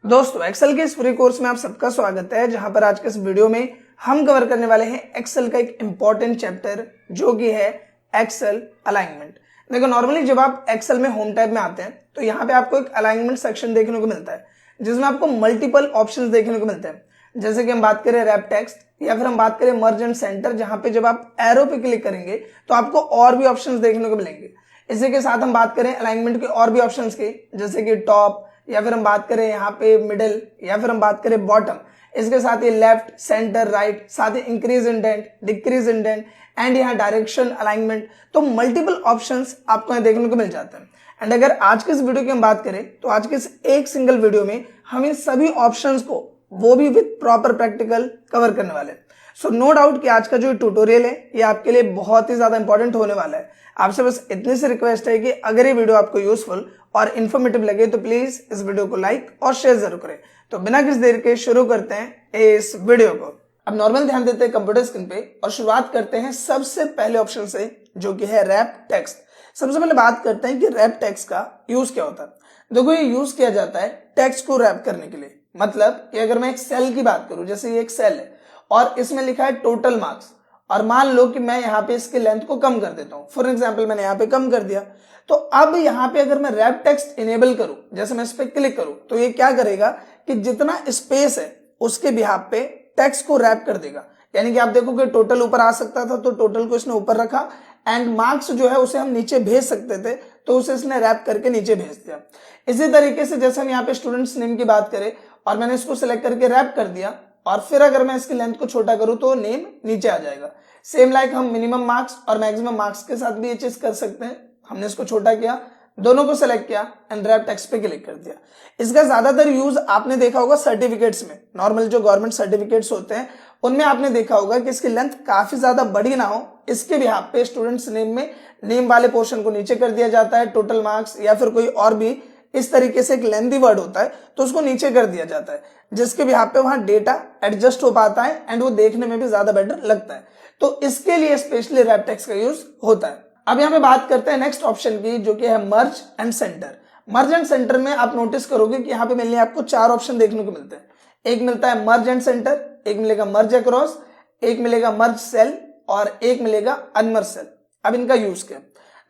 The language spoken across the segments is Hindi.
दोस्तों एक्सेल के इस फ्री कोर्स में आप सबका स्वागत है, जहां पर आज के इस वीडियो में हम कवर करने वाले हैं एक्सेल का एक इंपॉर्टेंट चैप्टर जो कि है एक्सेल अलाइनमेंट। देखो नॉर्मली जब आप एक्सेल में होम टैब में आते हैं तो यहाँ पे आपको एक अलाइनमेंट सेक्शन देखने को मिलता है जिसमें आपको मल्टीपल ऑप्शंस देखने को मिलते हैं। जैसे कि हम बात करें रैप टेक्स्ट या फिर हम बात करें मर्ज एंड सेंटर, जहां पे जब आप एरो पे क्लिक करेंगे तो आपको और भी ऑप्शंस देखने को मिलेंगे। इसी के साथ हम बात करें अलाइनमेंट के और भी ऑप्शंस की, जैसे कि टॉप या फिर हम बात करें यहाँ पे मिडिल या फिर हम बात करें बॉटम। इसके साथ ही लेफ्ट, सेंटर, राइट, साथ ही increase indent, decrease indent and यहाँ डायरेक्शन अलाइनमेंट। तो मल्टीपल ऑप्शंस आपको यहाँ देखने को मिल जाते हैं। एंड अगर आज के इस वीडियो की हम बात करें तो आज के इस एक सिंगल वीडियो में हम इन सभी ऑप्शंस को वो भी विद प्रॉपर प्रैक्टिकल कवर करने वाले हैं। सो नो डाउट कि आज का जो ट्यूटोरियल है ये आपके लिए बहुत ही ज्यादा इंपॉर्टेंट होने वाला है। आपसे बस इतनी सी रिक्वेस्ट है कि अगर ये वीडियो आपको यूजफुल और इन्फॉर्मेटिव लगे तो प्लीज इस वीडियो को लाइक और शेयर जरूर करें। तो बिना किसी देर के शुरू करते हैं इस वीडियो को। अब नॉर्मल ध्यान देते हैं कंप्यूटर स्क्रीन पे और शुरुआत करते हैं सबसे पहले ऑप्शन से, जो कि है रैप टेक्स्ट। सबसे पहले बात करते हैं कि रैप टेक्स्ट का यूज क्या होता है। देखो ये यूज किया जाता है टेक्स्ट को रैप करने के लिए। मतलब कि अगर मैं एक सेल की बात करूं, जैसे ये एक सेल है और इसमें लिखा है टोटल मार्क्स, और मान लो कि मैं यहाँ पे इसके लेंथ को कम कर देता हूं। फॉर एग्जांपल मैंने यहाँ पे कम कर दिया, तो अब यहाँ पे अगर मैं रैप टेक्स्ट इनेबल करूं, जैसे मैं इस पे क्लिक करूं, तो ये क्या करेगा कि जितना स्पेस है उसके बिहाफ पे टेक्स्ट को रैप कर देगा। यानी कि आप देखोगे टोटल ऊपर आ सकता था तो टोटल को इसने ऊपर रखा, एंड मार्क्स जो है उसे हम नीचे भेज सकते थे तो उसे इसने रैप करके नीचे भेज दिया। इसी तरीके से जैसे हम यहाँ पे स्टूडेंट्स नेम की बात करें और मैंने इसको सिलेक्ट करके रैप कर दिया, और फिर अगर मैं इसकी लेंथ को छोटा करूं तो नेम नीचे आ जाएगा। सेम लाइक हम मिनिमम मार्क्स और मैक्सिमम मार्क्स के साथ भी ये चीज कर सकते हैं। हमने इसको छोटा किया, दोनों को सिलेक्ट किया एंड रैप टेक्स्ट पे क्लिक कर दिया। इसका ज्यादातर यूज आपने देखा होगा सर्टिफिकेट्स में। नॉर्मल जो गवर्नमेंट सर्टिफिकेट्स होते हैं उनमें आपने देखा होगा कि इसकी लेंथ काफी ज्यादा बड़ी ना हो, इसके बिहाफ पे स्टूडेंट्स नेम में नेम वाले पोर्शन को नीचे कर दिया जाता है, टोटल मार्क्स या फिर कोई और भी इस तरीके से एक लेंथी वर्ड होता है तो उसको नीचे कर दिया जाता है, जिसके बिहाफ पे वहां डेटा एडजस्ट हो पाता है एंड वो देखने में भी ज्यादा बेटर लगता है। तो इसके लिए स्पेशली रैप टेक्स्ट का यूज होता है। अब यहाँ पे बात करते हैं नेक्स्ट ऑप्शन की, जो कि है मर्ज and centre. Merge and centre में आप नोटिस करोगे कि यहाँ पे मिलने आपको चार ऑप्शन देखने को मिलते हैं। एक मिलता है मर्ज एंड सेंटर, एक मिलेगा मर्ज अक्रॉस, एक मिलेगा मर्ज सेल और एक मिलेगा अनमर्ज सेल। अब इनका यूज क्या?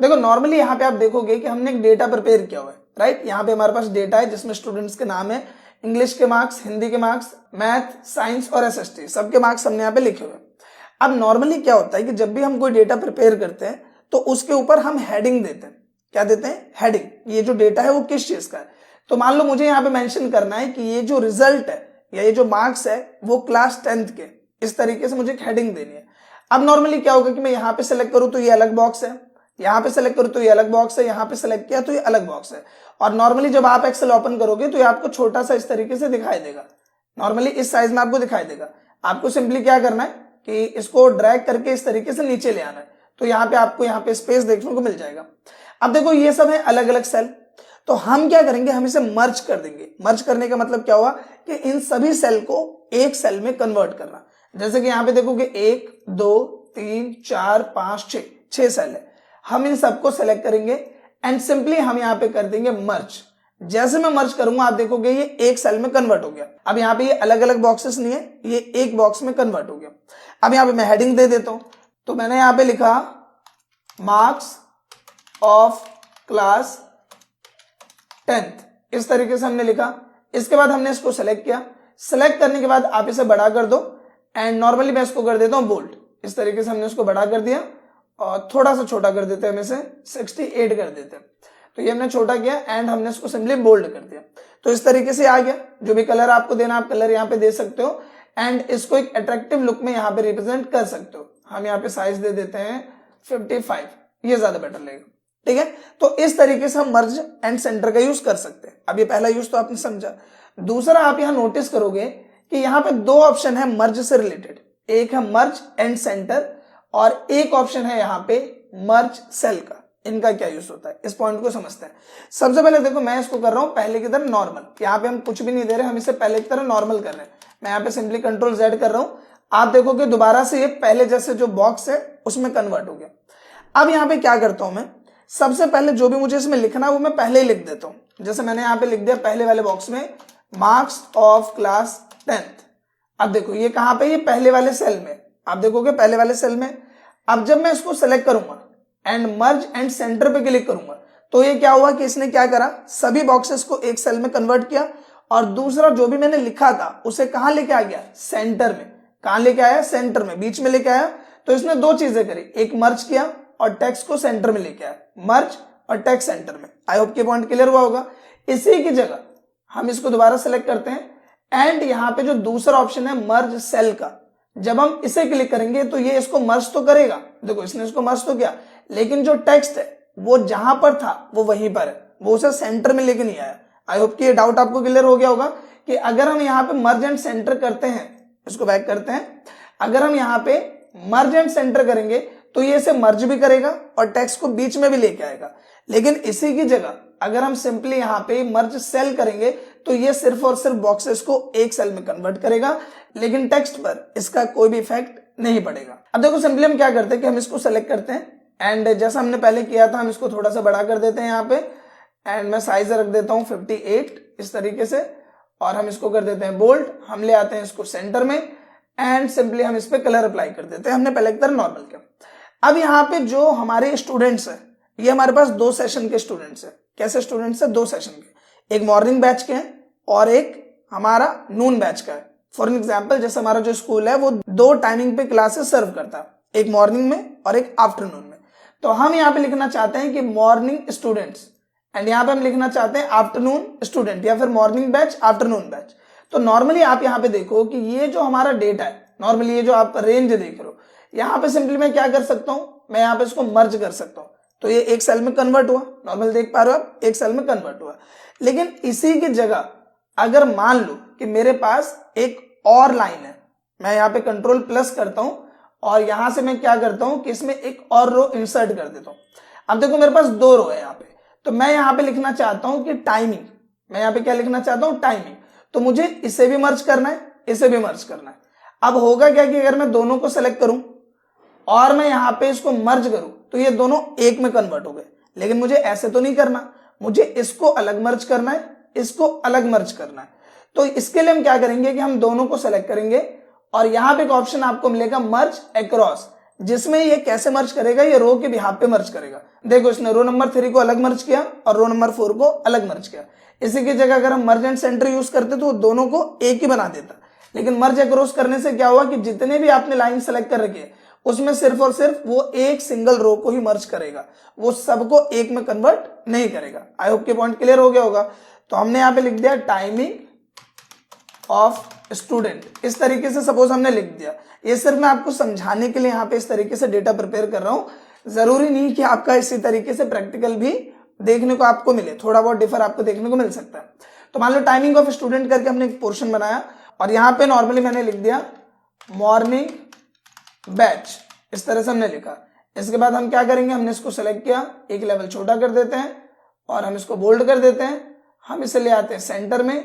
देखो नॉर्मली यहाँ पे आप देखोगे कि हमने एक डेटा प्रिपेयर किया हुआ है, राइट। यहाँ पे हमारे पास डेटा है जिसमें स्टूडेंट्स के नाम है, इंग्लिश के मार्क्स, हिंदी के मार्क्स, मैथ, साइंस और एसएसटी सबके मार्क्स हमने यहाँ पे लिखे हुए हैं। अब नॉर्मली क्या होता है कि जब भी हम कोई डेटा प्रिपेयर करते हैं तो उसके ऊपर हम हेडिंग देते हैं। क्या देते हैं? हेडिंग। ये जो डेटा है वो किस चीज का है। तो मान लो मुझे यहाँ पे मेंशन करना है कि ये जो रिजल्ट है या ये जो मार्क्स है वो क्लास 10th के, इस तरीके से मुझे एक हेडिंग देनी है। अब नॉर्मली क्या होगा कि मैं यहाँ पे सेलेक्ट करूँ तो ये अलग बॉक्स है, यहाँ पे सेलेक्ट करूँ तो ये अलग बॉक्स है, यहाँ पे सेलेक्ट किया तो ये अलग बॉक्स है। और नॉर्मली जब आप एक्सेल ओपन करोगे तो ये आपको छोटा सा इस तरीके से दिखाई देगा। नॉर्मली इस साइज में आपको दिखाई देगा। आपको सिंपली क्या करना है कि इसको ड्रैग करके इस तरीके से नीचे ले आना है, तो यहाँ पे आपको यहाँ पे स्पेस देखने को मिल जाएगा। अब देखो ये सब है अलग अलग सेल, तो हम क्या करेंगे, हम इसे मर्ज कर देंगे। मर्ज करने का मतलब क्या हुआ कि इन सभी सेल को एक सेल में कन्वर्ट करना। जैसे कि यहाँ पे देखोगे 1 2 3 4 5 6 सेल है। हम इन सबको सेलेक्ट करेंगे एंड सिंपली हम यहाँ पे कर देंगे मर्ज। जैसे मैं मर्ज करूंगा आप देखोगे ये एक सेल में कन्वर्ट हो गया। अब यहाँ पे ये अलग अलग बॉक्सेस नहीं है, ये एक बॉक्स में कन्वर्ट हो गया। अब यहाँ पे मैं हेडिंग दे देता हूं, तो मैंने यहाँ पे लिखा मार्क्स ऑफ क्लास 10th, इस तरीके से हमने लिखा। इसके बाद हमने इसको सेलेक्ट किया। सेलेक्ट करने के बाद आप इसे बड़ा कर दो एंड नॉर्मली मैं इसको कर देता हूं बोल्ड। इस तरीके से हमने इसको बड़ा कर दिया और थोड़ा सा छोटा कर देते हैं, हम इसे 68 कर देते हैं। तो ये हमने छोटा किया एंड हमने इसको सिंपली बोल्ड कर दिया। तो इस तरीके से आ गया। जो भी कलर आपको देना आप कलर यहाँ पे दे सकते हो एंड इसको एक अट्रैक्टिव लुक में यहाँ पे रिप्रेजेंट कर सकते हो। हम यहाँ पे साइज दे देते हैं 55, ये ज्यादा बेटर लगेगा, ठीक है। तो इस तरीके से हम मर्ज एंड सेंटर का यूज कर सकते हैं। अब ये पहला यूज तो आपने समझा। दूसरा आप यहाँ नोटिस करोगे कि यहाँ पे दो ऑप्शन है मर्ज से रिलेटेड, एक है मर्ज एंड सेंटर और एक ऑप्शन है यहाँ पे मर्ज सेल का। इनका क्या यूज होता है, इस पॉइंट को समझते हैं। सबसे पहले देखो मैं इसको कर रहा हूं पहले की तरह नॉर्मल। यहाँ पे हम कुछ भी नहीं दे रहे, हम इसे पहले की तरह नॉर्मल कर रहे हैं। मैं यहाँ पे सिंपली कंट्रोल Z कर रहा हूं। आप देखोगे दोबारा से ये पहले जैसे जो बॉक्स है उसमें कन्वर्ट हो गया। अब यहाँ पे क्या करता हूं मैं, सबसे पहले जो भी मुझे इसमें लिखना है वो मैं पहले ही लिख देता हूं। जैसे मैंने यहाँ पे लिख दिया पहले वाले बॉक्स में मार्क्स ऑफ क्लास 10th। अब देखो ये कहां पे, ये पहले वाले सेल में, आप देखोगे पहले वाले सेल में। अब जब मैं इसको सेलेक्ट करूंगा एंड मर्ज एंड सेंटर पे क्लिक करूंगा तो ये क्या हुआ कि इसने क्या करा, सभी बॉक्सेस को एक सेल में कन्वर्ट किया और दूसरा जो भी मैंने लिखा था उसे कहां लेके आ गया, सेंटर में। कहां लेके आया, सेंटर में, बीच में लेके आया। तो इसने दो चीजें करी, एक मर्ज किया और टेक्स्ट को सेंटर में लेके आया, मर्ज और टेक्स्ट सेंटर में। आई होप के पॉइंट क्लियर हुआ होगा। इसी की जगह हम इसको दोबारा सेलेक्ट करते हैं एंड यहां पे जो दूसरा ऑप्शन है मर्ज सेल का, जब हम इसे क्लिक करेंगे तो ये इसको मर्ज तो करेगा, देखो इसने इसको मर्ज तो किया, लेकिन जो टेक्स्ट है वो जहां पर था वो वहीं पर है, वो उसे सेंटर में लेके नहीं आया। आई होप कि ये डाउट आपको क्लियर हो गया होगा कि अगर हम यहाँ पे मर्ज एंड सेंटर करते हैं, इसको बैक करते हैं, अगर हम यहाँ पे मर्ज एंड सेंटर करेंगे तो ये इसे मर्ज भी करेगा और टेक्स्ट को बीच में भी लेके आएगा। लेकिन इसी की जगह अगर हम सिंपली यहाँ पे मर्ज सेल करेंगे तो ये सिर्फ और सिर्फ बॉक्सेस को एक सेल में कन्वर्ट करेगा, लेकिन टेक्स्ट पर इसका कोई भी इफेक्ट नहीं पड़ेगा। अब देखो सिंपली हम क्या करते हैं कि हम इसको सेलेक्ट करते हैं एंड जैसा हमने पहले किया था हम इसको थोड़ा सा बड़ा कर देते हैं यहाँ पे एंड मैं साइज रख देता हूँ 58 इस तरीके से और हम इसको कर देते हैं बोल्ड। हम ले आते हैं इसको सेंटर में एंड सिंपली हम इस पे कलर अप्लाई कर देते हैं। हमने पहले की तरह नॉर्मल किया। अब यहाँ पे जो हमारे स्टूडेंट्स है, ये हमारे पास 2 सेशन के स्टूडेंट्स है। कैसे स्टूडेंट्स है, 2 सेशन के, एक मॉर्निंग बैच के हैं और एक हमारा नून बैच का है। फॉर एग्जाम्पल जैसे हमारा जो स्कूल है वो 2 टाइमिंग पे क्लासेस सर्व करता है, एक मॉर्निंग में और एक आफ्टरनून में। तो हम यहाँ पे लिखना चाहते हैं कि मॉर्निंग स्टूडेंट्स एंड यहाँ पे हम लिखना चाहते हैं आफ्टरनून स्टूडेंट या फिर मॉर्निंग बैच आफ्टरनून बैच। तो नॉर्मली आप यहाँ पे देखो कि ये जो हमारा डेटा है, नॉर्मली ये जो आप रेंज देख रहे हो, यहाँ पे सिंपली मैं क्या कर सकता हूँ, मैं यहाँ पे इसको मर्ज कर सकता हूँ। तो ये एक सेल में कन्वर्ट हुआ, नॉर्मल देख पा रहे हो आप, एक सेल में कन्वर्ट हुआ। लेकिन इसी की जगह अगर मान लो कि मेरे पास एक और लाइन है, मैं यहाँ पे कंट्रोल प्लस करता हूं और यहां से मैं क्या करता हूं कि इसमें एक और रो इंसर्ट कर देता हूं। अब देखो मेरे पास 2 रो है यहाँ पे, तो मैं यहाँ पे लिखना चाहता हूं कि टाइमिंग, मैं यहाँ पे क्या लिखना चाहता हूं, टाइमिंग। तो मुझे इसे भी मर्ज करना है, इसे भी मर्ज करना है। अब होगा क्या कि अगर मैं दोनों को सेलेक्ट करूं और मैं यहाँ पे इसको मर्ज करूं तो ये दोनों एक में कन्वर्ट हो गए। लेकिन मुझे ऐसे तो नहीं करना, मुझे इसको अलग मर्ज करना है, इसको अलग मर्ज करना है। तो इसके लिए हम क्या करेंगे कि हम दोनों को सेलेक्ट करेंगे और यहाँ पे एक ऑप्शन आपको मिलेगा मर्ज अक्रॉस, जिसमें ये कैसे मर्ज करेगा, ये रो के बिहाफ पे मर्ज करेगा। देखो इसने रो नंबर 3 को अलग मर्ज किया और रो नंबर 4 को अलग मर्ज किया। इसी की जगह अगर हम मर्ज एंड सेंटर यूज करते तो दोनों को एक ही बना देता। लेकिन मर्ज अक्रॉस करने से क्या हुआ कि जितने भी आपने लाइन सेलेक्ट कर रखी है उसमें सिर्फ और सिर्फ वो एक सिंगल रो को ही मर्ज करेगा, वो सबको एक में कन्वर्ट नहीं करेगा। आई होप के पॉइंट क्लियर हो गया होगा। तो हमने यहाँ पे लिख दिया टाइमिंग ऑफ स्टूडेंट, इस तरीके से सपोज हमने लिख दिया। ये सिर्फ मैं आपको समझाने के लिए यहाँ पे इस तरीके से डेटा प्रिपेयर कर रहा हूं। जरूरी नहीं कि आपका इसी तरीके से प्रैक्टिकल भी देखने को आपको मिले, थोड़ा बहुत डिफर आपको देखने को मिल सकता है। तो मान लो टाइमिंग ऑफ स्टूडेंट करके हमने एक पोर्शन बनाया और यहाँ पे नॉर्मली मैंने लिख दिया मॉर्निंग बैच, इस तरह से हमने लिखा। इसके बाद हम क्या करेंगे, हमने इसको सेलेक्ट किया, एक लेवल छोटा कर देते हैं और हम इसको बोल्ड कर देते हैं। हम इसे ले आते हैं सेंटर में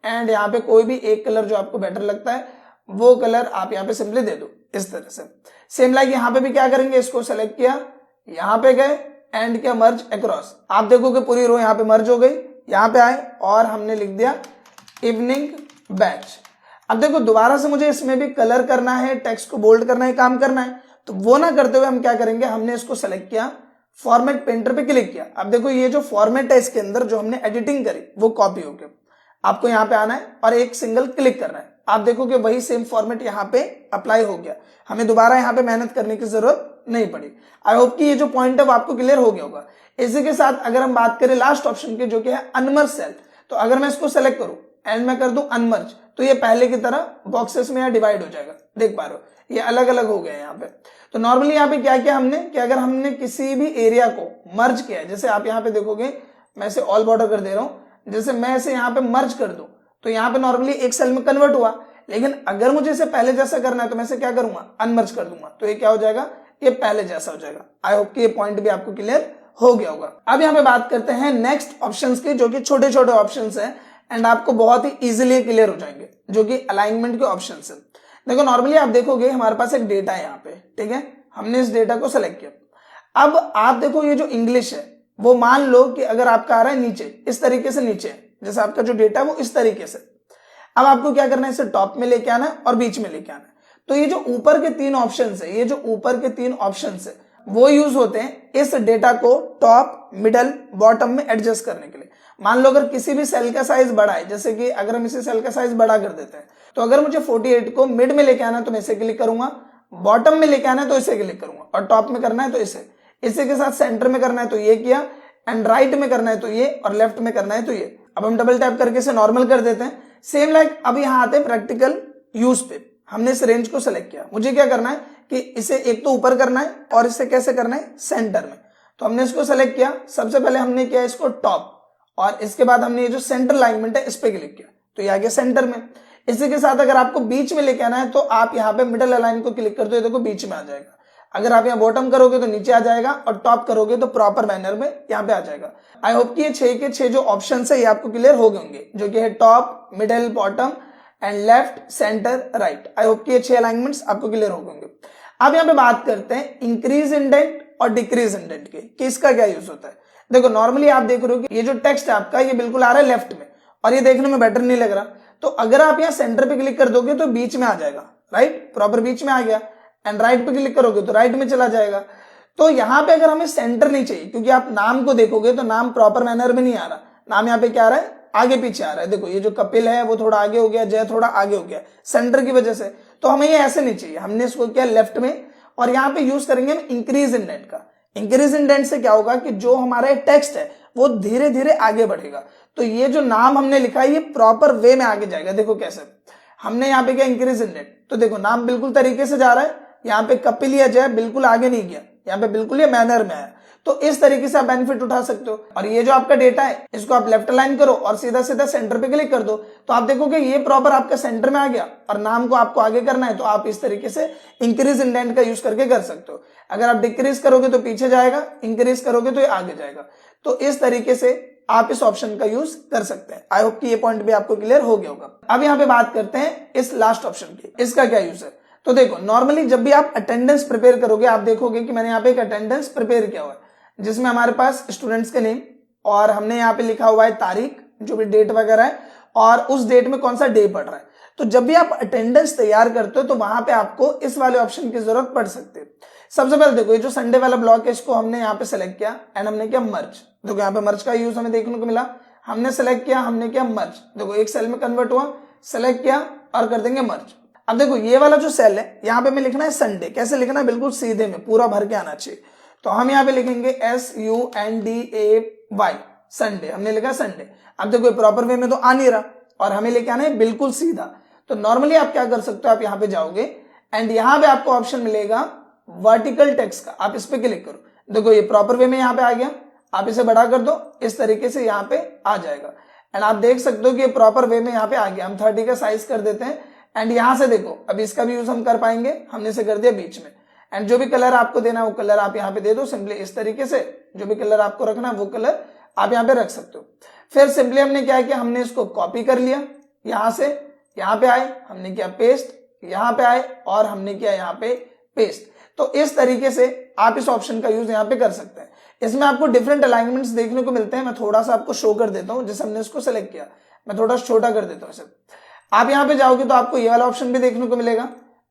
एंड यहाँ पे कोई भी एक कलर जो आपको बेटर लगता है वो कलर आप यहाँ पे सिंपली दे दो इस तरह से। सेम लाइक यहाँ पे भी क्या करेंगे, इसको सेलेक्ट किया, यहाँ पे गए एंड क्या मर्ज अक्रॉस। आप देखोगे पूरी रो यहाँ पे मर्ज हो गई, यहाँ पे आए और हमने लिख दिया इवनिंग बैच। अब देखो दोबारा से मुझे इसमें भी कलर करना है, टेक्स्ट को बोल्ड करना है, काम करना है। तो वो ना करते हुए हम क्या करेंगे, हमने इसको सेलेक्ट किया, फॉर्मेट पेंटर पे क्लिक किया। अब देखो ये जो फॉर्मेट है इसके अंदर जो हमने एडिटिंग करी वो कॉपी हो गया। आपको यहाँ पे आना है और एक सिंगल क्लिक करना है। आप देखो कि वही सेम फॉर्मेट यहाँ पे अप्लाई हो गया, हमें दोबारा यहाँ पे मेहनत करने की जरूरत नहीं पड़ी। आई होप कि ये जो पॉइंट है वो आपको क्लियर हो गया होगा। इसी के साथ अगर हम बात करें लास्ट ऑप्शन की जो कि है अनमर्ज सेल, तो अगर मैं इसको सेलेक्ट करूं एंड मैं कर दूं अनमर्ज तो ये पहले की तरह बॉक्सेस में यहाँ डिवाइड हो जाएगा। देख पा रहे हो ये अलग अलग हो गए यहाँ पे। तो नॉर्मली यहाँ पे क्या किया हमने कि अगर हमने किसी भी एरिया को मर्ज किया है, जैसे आप यहाँ पे देखोगे मैं इसे ऑल बॉर्डर कर दे रहा हूँ, जैसे मैं इसे यहाँ पे मर्ज कर दूं तो यहाँ पे नॉर्मली एक सेल में कन्वर्ट हुआ। लेकिन अगर मुझे इसे पहले जैसा करना है तो मैं इसे क्या करूंगा, अनमर्ज कर दूंगा, तो ये क्या हो जाएगा, ये पहले जैसा हो जाएगा। आई होप कि ये पॉइंट भी आपको क्लियर हो गया होगा। अब यहाँ पे बात करते हैं नेक्स्ट ऑप्शंस की, जो कि छोटे छोटे ऑप्शंस हैं एंड आपको बहुत ही इजीली क्लियर हो जाएंगे, जो कि अलाइनमेंट के ऑप्शंस है। देखो नॉर्मली आप देखोगे हमारे पास एक डेटा है यहाँ पे, ठीक है, हमने इस डेटा को सेलेक्ट किया। अब आप देखो ये जो इंग्लिश है वो मान लो कि अगर आपका आ रहा है नीचे, इस तरीके से नीचे, जैसे आपका जो डेटा है वो इस तरीके से, अब आपको क्या करना है, इसे टॉप में लेके आना है और बीच में लेके आना है। तो ये जो ऊपर के 3 ऑप्शन है, ये जो ऊपर के 3 ऑप्शन है वो यूज होते हैं इस डेटा को टॉप, मिडल, बॉटम में एडजस्ट करने के लिए। मान लो अगर किसी भी सेल का साइज बड़ा है, जैसे कि अगर हम इसे सेल का साइज बड़ा कर देते हैं, तो अगर मुझे 48 को मिड में लेके आना है तो मैं इसे क्लिक करूंगा, बॉटम में लेके आना है तो इसे क्लिक करूंगा, और टॉप में करना है तो इसे के साथ सेंटर में करना है तो ये किया, एंड राइट में करना है तो ये, और लेफ्ट में करना है तो ये। अब हम डबल टैप करके इसे नॉर्मल कर देते हैं। सेम लाइक अब यहां आते हैं प्रैक्टिकल यूज पे। हमने इस रेंज को सेलेक्ट किया, मुझे क्या करना है कि इसे एक तो ऊपर करना है और इसे कैसे करना है, सेंटर में। तो हमने इसको सेलेक्ट किया, सबसे पहले हमने किया इसको टॉप, और इसके बाद हमने ये जो सेंटर अलाइनमेंट है इस पे क्लिक किया, तो ये आ गया सेंटर में। इसी के साथ अगर आपको बीच में लेके आना है तो आप यहाँ पे मिडल अलाइन को क्लिक करते हो, देखो बीच में आ जाएगा। अगर आप यहाँ बॉटम करोगे तो नीचे आ जाएगा, और टॉप करोगे तो प्रॉपर मैनर में यहाँ पे आ जाएगा। आई होप कि ये 6 के 6 जो ऑप्शन है ये आपको क्लियर हो गए होंगे, जो कि है top, middle, bottom and left, centre, right. I hope कि ये 6 अलाइनमेंट्स आपको क्लियर हो गए होंगे। अब यहाँ पे बात करते हैं इंक्रीज इंडेंट और डिक्रीज इंडेंट के, कि इसका क्या यूज होता है। देखो नॉर्मली आप देख रहे हो कि ये जो टेक्स्ट है आपका ये बिल्कुल आ रहा है लेफ्ट में, और ये देखने में बेटर नहीं लग रहा। तो अगर आप यहाँ सेंटर पे क्लिक कर दोगे तो बीच में आ जाएगा, राइट, प्रॉपर बीच में आ गया। एंड राइट पे क्लिक करोगे तो राइट में चला जाएगा। तो यहाँ पे अगर हमें सेंटर नहीं चाहिए, क्योंकि आप नाम को देखोगे तो नाम प्रॉपर मैनर में नहीं आ रहा, नाम यहाँ पे क्या आ रहा है, आगे पीछे आ रहा है। देखो ये जो कपिल है वो थोड़ा आगे हो गया, जय थोड़ा आगे हो गया सेंटर की वजह से। तो हमें ये ऐसे नहीं चाहिए, हमने इसको किया लेफ्ट में, और यहाँ पे यूज करेंगे हम इंक्रीज इंडेंट का। इंक्रीज इंडेंट से क्या होगा कि जो हमारा टेक्स्ट है वो धीरे धीरे आगे बढ़ेगा। तो ये जो नाम हमने लिखा है ये प्रॉपर वे में आगे जाएगा। देखो कैसे हमने यहाँ पे क्या इंक्रीज इंडेंट, तो देखो नाम बिल्कुल तरीके से जा रहा है, यहाँ पे कपिल या जय बिल्कुल आगे नहीं गया, यहाँ पे बिल्कुल ये मैनर में है। तो इस तरीके से आप बेनिफिट उठा सकते हो। और ये जो आपका डेटा है इसको आप लेफ्ट अलाइन करो और सीधा सीधा सेंटर पे क्लिक कर दो, तो आप देखोगे ये प्रॉपर आपका सेंटर में आ गया। और नाम को आपको आगे करना है तो आप इस तरीके से इंक्रीज इंडेंट का यूज करके कर सकते हो। अगर आप डिक्रीज करोगे तो पीछे जाएगा, इंक्रीज करोगे तो ये आगे जाएगा। तो इस तरीके से आप इस ऑप्शन का यूज कर सकते हैं। आई होप कि ये पॉइंट भी आपको क्लियर हो गया होगा। अब यहाँ पे बात करते हैं इस लास्ट ऑप्शन की, इसका क्या यूज है। तो देखो नॉर्मली जब भी आप अटेंडेंस प्रिपेयर करोगे, आप देखोगे कि मैंने यहाँ पे एक अटेंडेंस प्रिपेयर किया हुआ है, जिसमें हमारे पास स्टूडेंट्स के नेम, और हमने यहाँ पे लिखा हुआ है तारीख, जो भी डेट वगैरह है, और उस डेट में कौन सा डे पड़ रहा है। तो जब भी आप अटेंडेंस तैयार करते हो तो वहां पे आपको इस वाले ऑप्शन की जरूरत पड़ सकती है। सबसे पहले देखो ये जो संडे वाला ब्लॉक है इसको हमने यहाँ पे सेलेक्ट किया, एंड हमने किया मर्ज। देखो यहाँ पे मर्ज का यूज हमें देखने को मिला, हमने सेलेक्ट किया, हमने किया मर्ज। देखो एक सेल में कन्वर्ट हुआ, सेलेक्ट किया और कर देंगे मर्ज। अब देखो ये वाला जो सेल है यहाँ पे हमें लिखना है संडे। कैसे लिखना है, बिल्कुल सीधे में पूरा भर के आना चाहिए। तो हम यहाँ पे लिखेंगे SUNDAY, संडे, हमने लिखा संडे। अब देखो प्रॉपर वे में तो आ नहीं रहा, और हमें लेके आना है बिल्कुल सीधा। तो नॉर्मली आप क्या कर सकते हो, आप यहाँ पे जाओगे एंड यहाँ पे आपको ऑप्शन मिलेगा वर्टिकल टेक्स्ट का, आप इस पे क्लिक करो। देखो ये प्रॉपर वे में यहाँ पे आ गया, आप इसे बड़ा कर दो, इस तरीके से यहाँ पे आ जाएगा। एंड आप देख सकते हो कि प्रॉपर वे में यहाँ पे आ गया। हम 30 का साइज कर देते हैं, एंड यहां से देखो अब इसका भी यूज हम कर पाएंगे, हमने इसे कर दिया बीच में। एंड जो भी कलर आपको देना है वो कलर आप यहाँ पे दे दो सिंपली इस तरीके से। जो भी कलर आपको रखना है वो कलर आप यहाँ पे रख सकते हो। फिर सिंपली हमने क्या किया, हमने इसको कॉपी कर लिया, यहां से यहाँ पे आए, हमने किया पेस्ट, यहाँ पे आए और हमने किया यहाँ पे पेस्ट। तो इस तरीके से आप इस ऑप्शन का यूज यहाँ पे कर सकते हैं। इसमें आपको डिफरेंट अलाइनमेंट्स देखने को मिलते हैं। मैं थोड़ा सा आपको शो कर देता हूँ, जैसे हमने इसको सेलेक्ट किया, मैं थोड़ा छोटा कर देता हूँ इसे। आप यहाँ पे जाओगे तो आपको ये वाला ऑप्शन भी देखने को मिलेगा,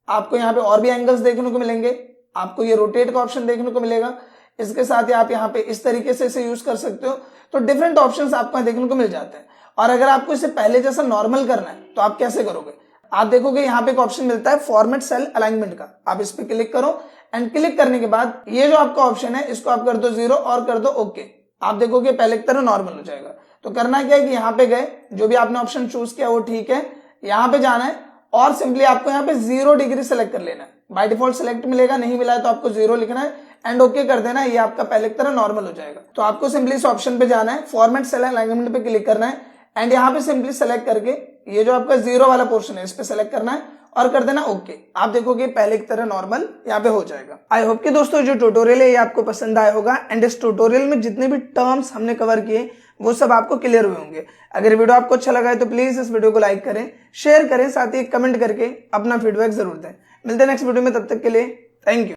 आपको यहाँ पे और भी एंगल्स देखने को मिलेंगे, आपको ये रोटेट का ऑप्शन देखने को मिलेगा। इसके साथ ही आप यहाँ पे इस तरीके से इसे यूज कर सकते हो। तो डिफरेंट ऑप्शंस आपको देखने को मिल जाते हैं। और अगर आपको इसे पहले जैसा नॉर्मल करना है तो आप कैसे करोगे, आप देखोगे यहाँ पे एक ऑप्शन मिलता है फॉर्मेट सेल अलाइनमेंट का, आप इस पे क्लिक करो। एंड क्लिक करने के बाद ये जो आपका ऑप्शन है इसको आप कर दो 0 और कर दो ओके। आप देखोगे पहले की तरह नॉर्मल हो जाएगा। तो करना क्या है कि यहाँ पे गए, जो भी आपने ऑप्शन चूज किया वो ठीक है, यहाँ पे जाना है और सिंपली आपको यहाँ पे 0 डिग्री सेलेक्ट कर लेना है। बाय डिफॉल्ट सेलेक्ट मिलेगा, नहीं मिला है तो आपको 0 लिखना है एंड ओके कर देना है। ये आपका पहले की तरह नॉर्मल हो जाएगा। तो आपको सिंपली इस ऑप्शन पे जाना है, फॉर्मेट सेल अलाइनमेंट पे क्लिक करना है एंड यहाँ पे सिंपली सेलेक्ट करके ये जो आपका 0 वाला पोर्शन है इस पे सेलेक्ट करना है और कर देना ओके। आप देखोगे पहले की तरह नॉर्मल यहाँ पे हो जाएगा। आई होप कि दोस्तों जो ट्यूटोरियल है ये आपको पसंद आया होगा एंड इस ट्यूटोरियल में जितने भी टर्म्स हमने कवर किए वो सब आपको क्लियर हुए होंगे। अगर वीडियो आपको अच्छा लगा है तो प्लीज इस वीडियो को लाइक करें, शेयर करें, साथ ही कमेंट करके अपना फीडबैक जरूर दें। मिलते हैं नेक्स्ट वीडियो में, तब तक के लिए थैंक यू।